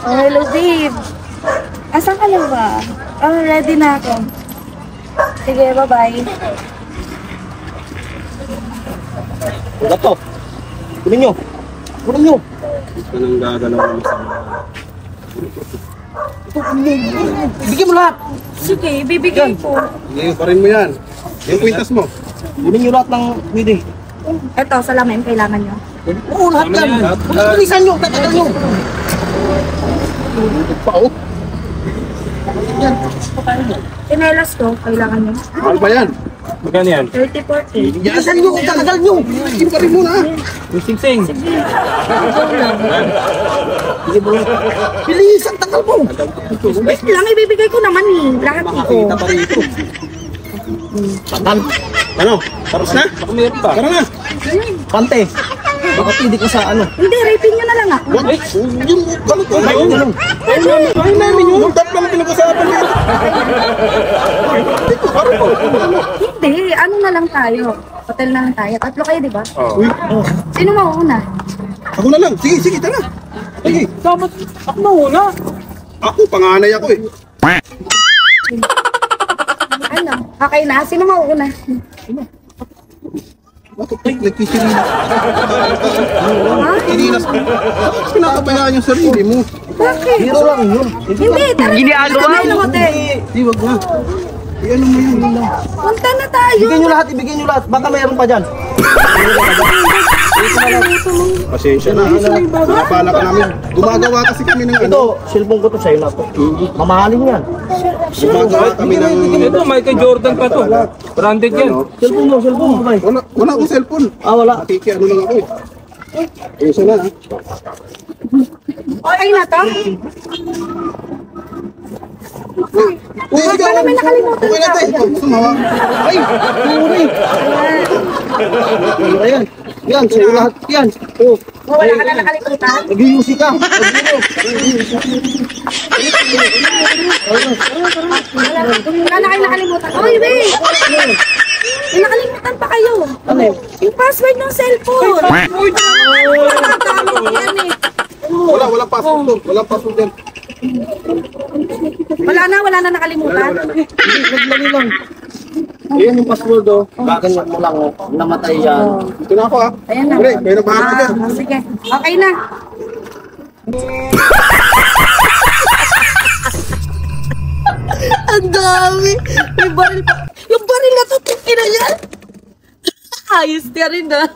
Oh, hello, babe. Asan ka lang ba? Oh, ready na ako. Sige, bye-bye. Wala to. Kunin nyo. Kunin nyo. Ito nang gagalaw mo sa Bigyan mo lahat. Sige, bibigay ko. ngayon pa rin mo yan. Yung kwintas mo. Kunin nyo lahat ng pwede. Eto, salamin, kailangan nyo. Oo, lahat yan. Pagkakalisan nyo. Tatagal nyo. Pa oh. Sinelas ko, kailangan nyo. Mahal ba yan? Magkano yan? 30-40. Bilisan nyo. Tatagal nyo. Yung pa rin muna. Sing-sing. Bilisan. Tagal mo. Wait lang, ibibigay ko naman eh. Lahat ko. Makakita pa rito. Tagal. Ano? Tapos na? Baka meron pa. Tara na. Pante. Baka pwede ko sa ano. Hindi, rapin nyo na lang ako. What? Yung ganito na yun. Ayun namin yun. Yung tatlo na pinag-usapan nyo. Hindi, ano na lang tayo. Hotel na lang tayo. Tatlo kayo, di ba? Uy, Sino mauuna? ako na lang. Sige, sige, tara. Sige. Dapat ako mauna. Ako, panganay ako eh. Ano? Okay na. Sino mauuna? Bakit nagkisirinas? Ha? Kinilas mo. Bakit kinakabayaan yung sarili mo? Bakit? Hero lang yun. Hindi, tara. Ginagawa mo. Hotel. Di, wag na. Ano mo yun? Yun lang. Punta na tayo. Ibigay nyo lahat. Ibigay nyo lahat. Baka mayroon pa dyan. Pasensya na. Napala ka namin. Gumagawa kasi kami ng ano. Ito, cellphone ko to sa'yo na to. Mamahalin yan. Gumagawa kami ng... Ito, Michael Jordan pa to. Branded yan. Cellphone mo, cellphone mo. Bay. Wala akong cellphone. Ah, wala. Nakikiano lang ako eh. Pasensya na ha. Okay na to? Baka namin nakalimutan okay na ka. tayo. Ito, sumawa. Ay, puri. Ayan. Yan, sa'yo lahat. Yan. Oh. Wala ka na nakalimutan? Nag-iusi ka. Wala na kayo nakalimutan. Oy, wait! May nakalimutan pa kayo. Ano yun? Yung password ng cellphone. Nakatama ko yan eh. Walang password doon. Walang password din. Wala na nakalimutan. Nagmali lang. Ayan yung password oh. Ganyan mo lang oh. Namatay yan. Dito na ako ha. Ayan na. Pre, may nabahala ka dyan. Sige. Okay na. Ang dami! May baril pa. Yung baril na to, ina yan! Ayos niya rin ah.